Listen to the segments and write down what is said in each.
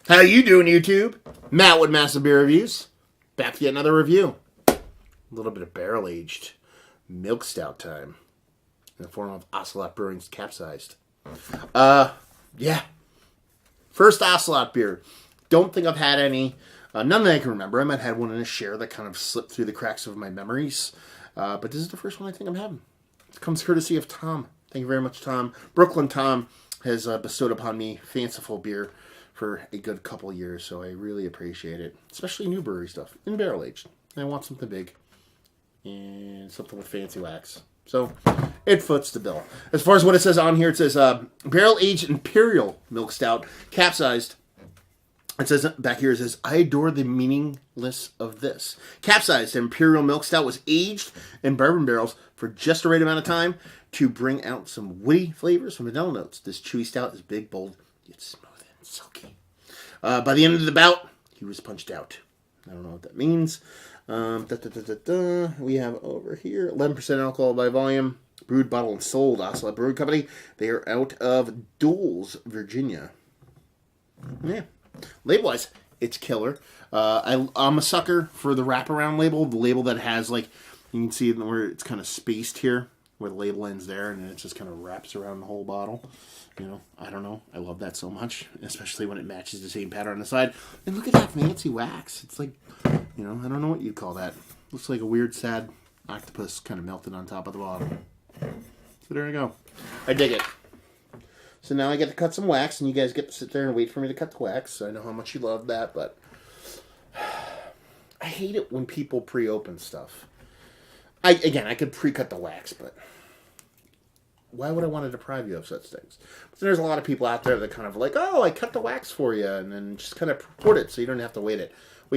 How you doing, YouTube? Matt with Massive Beer Reviews. Back to yet another review. A little bit of barrel-aged milk stout time. In the form of Ocelot Brewing's Capsized. Yeah. First Ocelot beer. Don't think I've had any. None that I can remember. I might have had one in a share that kind of slipped through the cracks of my memories. But this is the first one I think I'm having. It comes courtesy of Tom. Thank you very much, Tom. Brooklyn Tom has bestowed upon me fanciful beer for a good couple of years, so I really appreciate it. Especially new brewery stuff. In barrel-aged. I want something big. And something with fancy wax. So, it foots the bill. As far as what it says on here, it says barrel-aged imperial milk stout, capsized. It says back here, it says, I adore the meaningless of this. Capsized imperial milk stout was aged in bourbon barrels for just the right amount of time to bring out some woody flavors from vanilla notes. This chewy stout is big, bold, yet smooth and silky. By the end of the bout, he was punched out. I don't know what that means. We have over here 11% alcohol by volume. Brewed, bottled, and sold. Ocelot Brewing Company. They are out of Dulles, Virginia. Yeah. Label-wise, it's killer. I'm a sucker for the wraparound label. The label that has, like, you can see where it's kind of spaced here, where the label ends there, and then it just kind of wraps around the whole bottle. You know, I don't know. I love that so much, especially when it matches the same pattern on the side. And look at that fancy wax. It's like, you know, I don't know what you'd call that. Looks like a weird, sad octopus kind of melted on top of the bottle. So there we go. I dig it. So now I get to cut some wax, and you guys get to sit there and wait for me to cut the wax. So I know how much you love that, but I hate it when people pre-open stuff. I could pre-cut the wax, but why would I want to deprive you of such things? But there's a lot of people out there that kind of like, oh, I cut the wax for you, and then just kind of report it so you don't have to wait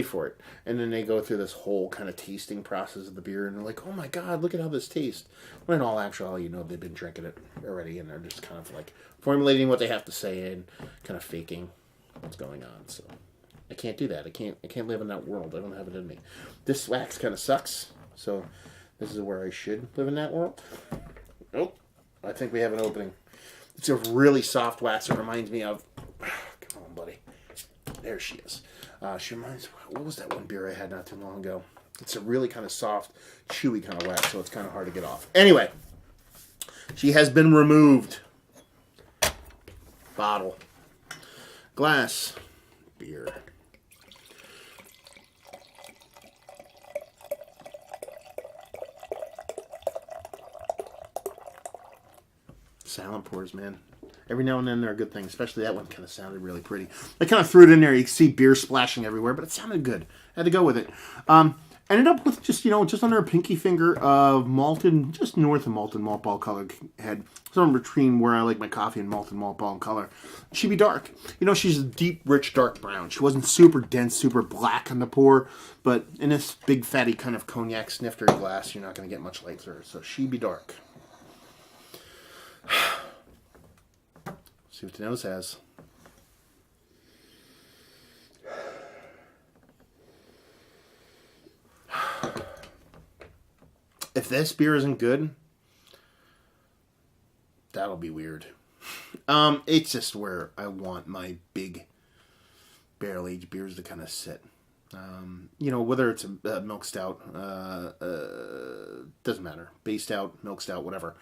for it. And then they go through this whole kind of tasting process of the beer, and they're like, oh my god, look at how this tastes. When in all actuality, you know, they've been drinking it already, and they're just kind of like formulating what they have to say and kind of faking what's going on. So I can't do that. I can't live in that world. I don't have it in me. This wax kind of sucks, so this is where I should live in that world. Nope. I think we have an opening. It's a really soft wax. It reminds me of... Come on, buddy. There she is. She reminds... What was that one beer I had not too long ago? It's a really kind of soft, chewy kind of wax, so it's kind of hard to get off. Anyway. She has been removed. Bottle. Glass. Beer. Silent pours, man. Every now and then they're a good thing, especially that one kind of sounded really pretty. I kind of threw it in there. You can see beer splashing everywhere, but it sounded good. I had to go with it. Ended up with just under a pinky finger of malted, just north of malted malt ball color head. Somewhere between where I like my coffee and malted malt ball color. She'd be dark. You know, she's a deep, rich, dark brown. She wasn't super dense, super black on the pour, but in this big, fatty kind of cognac snifter glass, you're not going to get much light through her. So she'd be dark. See what the nose has. If this beer isn't good, that'll be weird. It's just where I want my big barrel-aged beers to kind of sit. You know, whether it's a milk stout, doesn't matter. Base stout, milk stout, whatever.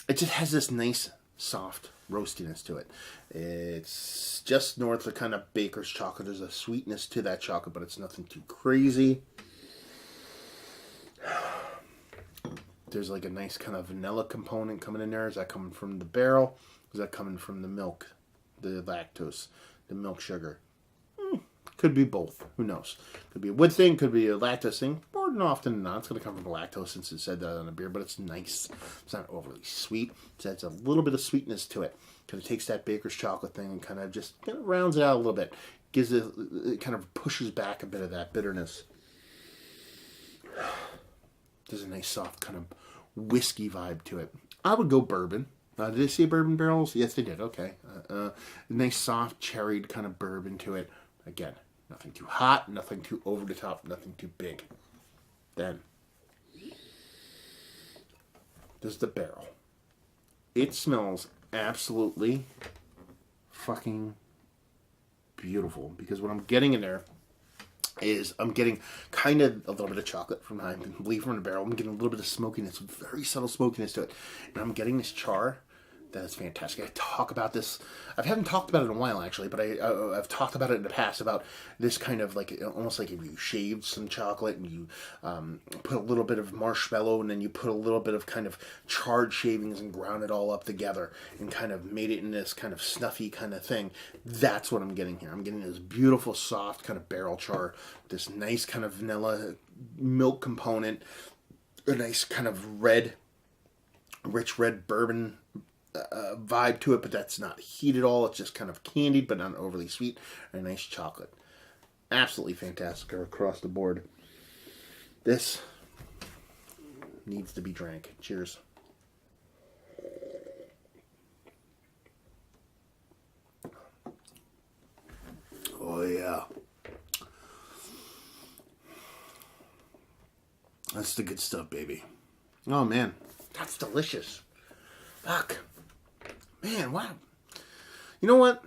It just has this nice, soft roastiness to it. It's just north of kind of baker's chocolate. There's a sweetness to that chocolate, but it's nothing too crazy. There's like a nice kind of vanilla component coming in there. Is that coming from the barrel? Is that coming from the milk, the lactose, the milk sugar? Could be both. Who knows? Could be a wood thing. Could be a lactose thing. More than often than not, it's going to come from the lactose since it said that on the beer. But it's nice. It's not overly sweet. It adds a little bit of sweetness to it. Kind of takes that baker's chocolate thing and kind of just rounds it out a little bit. Gives it kind of pushes back a bit of that bitterness. There's a nice soft kind of whiskey vibe to it. I would go bourbon. Did they say bourbon barrels? Yes, they did. Okay. Nice soft cherried kind of bourbon to it. Again, nothing too hot, nothing too over the top, nothing too big. Then, there's the barrel. It smells absolutely fucking beautiful because what I'm getting in there is I'm getting kind of a little bit of chocolate from I believe from the barrel. I'm getting a little bit of smokiness, very subtle smokiness to it, and I'm getting this char that is fantastic. I talk about this. I haven't talked about it in a while actually, but I've talked about it in the past about this kind of like almost like if you shaved some chocolate and you put a little bit of marshmallow and then you put a little bit of kind of charred shavings and ground it all up together and kind of made it in this kind of snuffy kind of thing. That's what I'm getting here. I'm getting this beautiful soft kind of barrel char, this nice kind of vanilla milk component, a nice kind of red, rich red bourbon vibe to it, but that's not heat at all. It's just kind of candied, but not overly sweet, and a nice chocolate. Absolutely fantastic across the board. This needs to be drank. Cheers. Oh yeah. That's the good stuff, baby. Oh man, that's delicious. Fuck. Man, wow. You know what?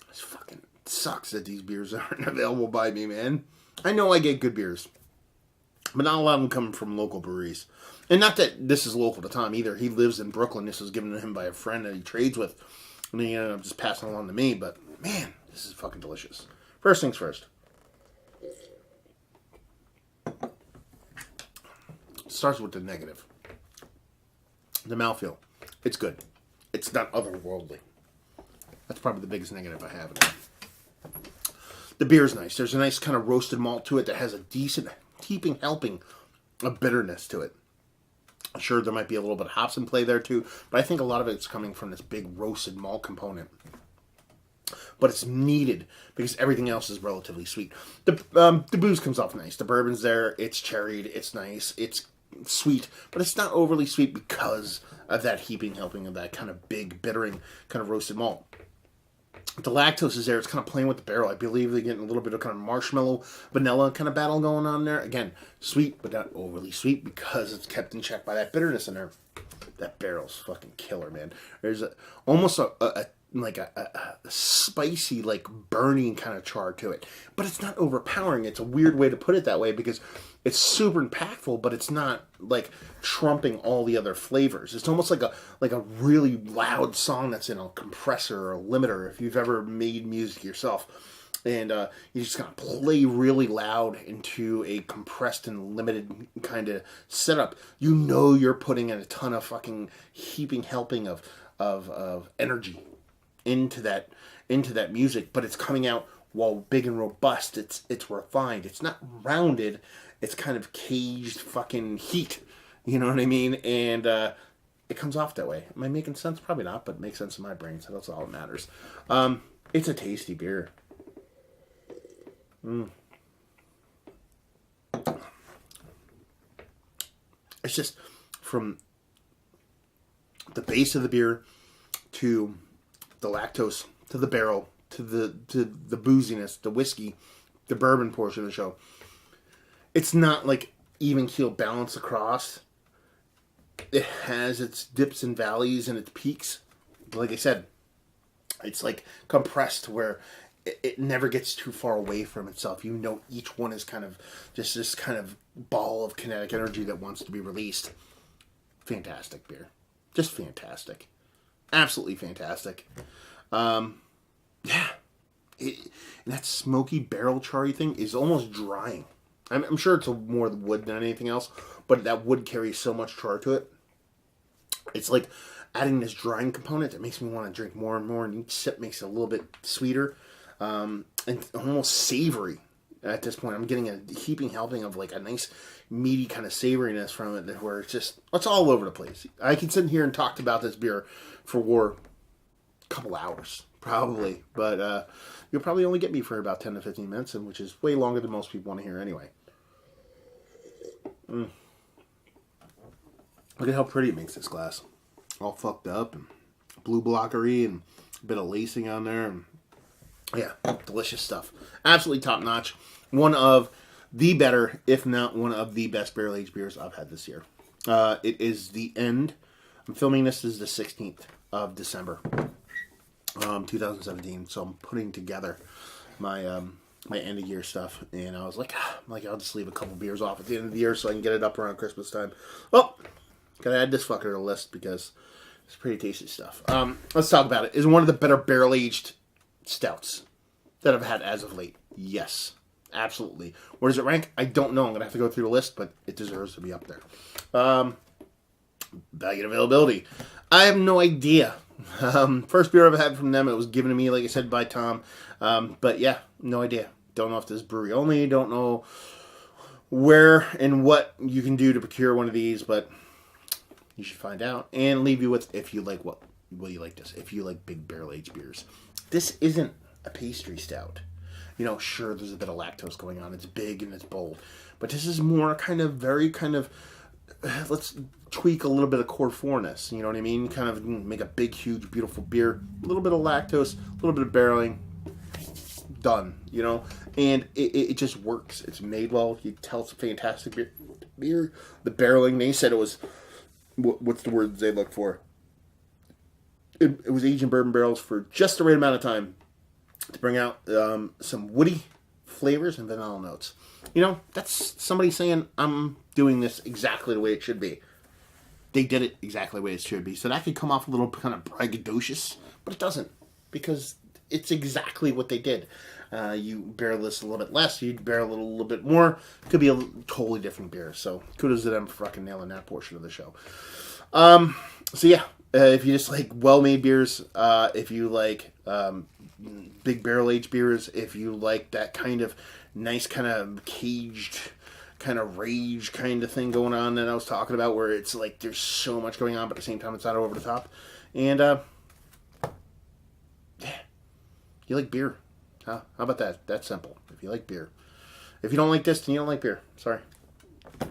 This fucking sucks that these beers aren't available by me, man. I know I get good beers, but not a lot of them come from local breweries. And not that this is local to Tom either. He lives in Brooklyn. This was given to him by a friend that he trades with. And he ended up just passing along to me. But, man, this is fucking delicious. First things first. Starts with the negative. The mouthfeel. It's good. It's not otherworldly. That's probably the biggest negative I have in it. The beer's nice. There's a nice kind of roasted malt to it that has a decent heaping helping of bitterness to it. Sure, there might be a little bit of hops in play there too, but I think a lot of it's coming from this big roasted malt component. But it's needed because everything else is relatively sweet. The booze comes off nice. The bourbon's there. It's cherried. It's nice. It's sweet, but it's not overly sweet because of that heaping helping of that kind of big bittering kind of roasted malt. The lactose is there. It's kind of playing with the barrel. I believe they're getting a little bit of kind of marshmallow vanilla kind of battle going on there. Again, sweet, but not overly sweet because it's kept in check by that bitterness in there. That barrel's fucking killer, man. There's almost a spicy, like burning kind of char to it, but it's not overpowering. It's a weird way to put it that way because it's super impactful, but it's not like trumping all the other flavors. It's almost like a really loud song that's in a compressor or a limiter. If you've ever made music yourself, and you just kind of play really loud into a compressed and limited kind of setup, you know you're putting in a ton of fucking heaping helping of energy into that music, but it's coming out while big and robust. It's refined. It's not rounded. It's kind of caged fucking heat. You know what I mean? And it comes off that way. Am I making sense? Probably not, but it makes sense in my brain, so that's all that matters. It's a tasty beer. It's just from the base of the beer to the lactose, to the barrel, to the booziness, the whiskey, the bourbon portion of the show. It's not like even keel balance across. It has its dips and valleys and its peaks. But like I said, it's like compressed where it never gets too far away from itself. You know, each one is kind of just this kind of ball of kinetic energy that wants to be released. Fantastic beer. Just fantastic. Absolutely fantastic. Yeah. And that smoky barrel charry thing is almost drying. I'm sure it's more wood than anything else, but that wood carries so much char to it. It's like adding this drying component that makes me want to drink more and more, and each sip makes it a little bit sweeter and almost savory at this point. I'm getting a heaping helping of like a nice meaty kind of savoriness from it where it's all over the place. I can sit here and talk about this beer for a couple hours, probably, but you'll probably only get me for about 10 to 15 minutes, which is way longer than most people want to hear anyway. Look at how pretty it makes this glass. All fucked up and blue blockery and a bit of lacing on there. And yeah, delicious stuff. Absolutely top notch. One of the better, if not one of the best barrel-aged beers I've had this year. It is the end. I'm filming this is the 16th of December. 2017. So I'm putting together my my end of year stuff, and I was like, I'll just leave a couple beers off at the end of the year so I can get it up around Christmas time. Well, gotta add this fucker to the list because it's pretty tasty stuff. Let's talk about it. It's one of the better barrel aged stouts that I've had as of late. Yes, absolutely. Where does it rank? I don't know. I'm gonna have to go through the list, but it deserves to be up there. Bag and availability. I have no idea. First beer I've had from them, it was given to me, like I said, by Tom. But yeah, no idea. Don't know if this is brewery only. Don't know where and what you can do to procure one of these, but you should find out. And leave you with, if you like what you like this. If you like big barrel aged beers, this isn't a pastry stout. You know, sure, there's a bit of lactose going on. It's big and it's bold, but this is more let's tweak a little bit of core fourness. You know what I mean? Kind of make a big, huge, beautiful beer. A little bit of lactose, a little bit of barreling. Done. You know? And it just works. It's made well. You tell it's a fantastic beer. The barreling, they said it was, what's the word they look for? It was aged in bourbon barrels for just the right amount of time to bring out some woody flavors and vanilla notes. You know, that's somebody saying, I'm doing this exactly the way it should be. They did it exactly the way it should be. So that could come off a little kind of braggadocious, but it doesn't, because it's exactly what they did. You barrel this a little bit less, you barrel it a little bit more. It could be a totally different beer. So kudos to them for fucking nailing that portion of the show. So yeah, if you just like well-made beers, if you like big barrel-aged beers, if you like that kind of nice kind of caged kind of rage kind of thing going on that I was talking about, where it's like there's so much going on, but at the same time it's not over the top. And yeah, you like beer. How about that? That's simple. If you like beer. If you don't like this, then you don't like beer. Sorry.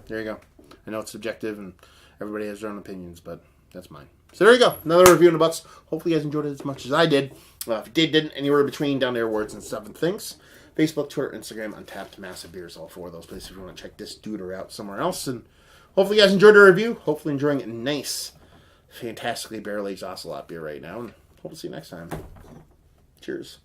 There you go. I know it's subjective and everybody has their own opinions, but that's mine. So there you go. Another review in the butts. Hopefully you guys enjoyed it as much as I did. If you didn't, anywhere between, down there, words and 7 things. Facebook, Twitter, Instagram, Untapped, Massive Beers, all 4 of those places if you want to check this duder out somewhere else. And hopefully you guys enjoyed the review. Hopefully enjoying a nice, fantastically barrel-aged Ocelot beer right now. And hope to see you next time. Cheers.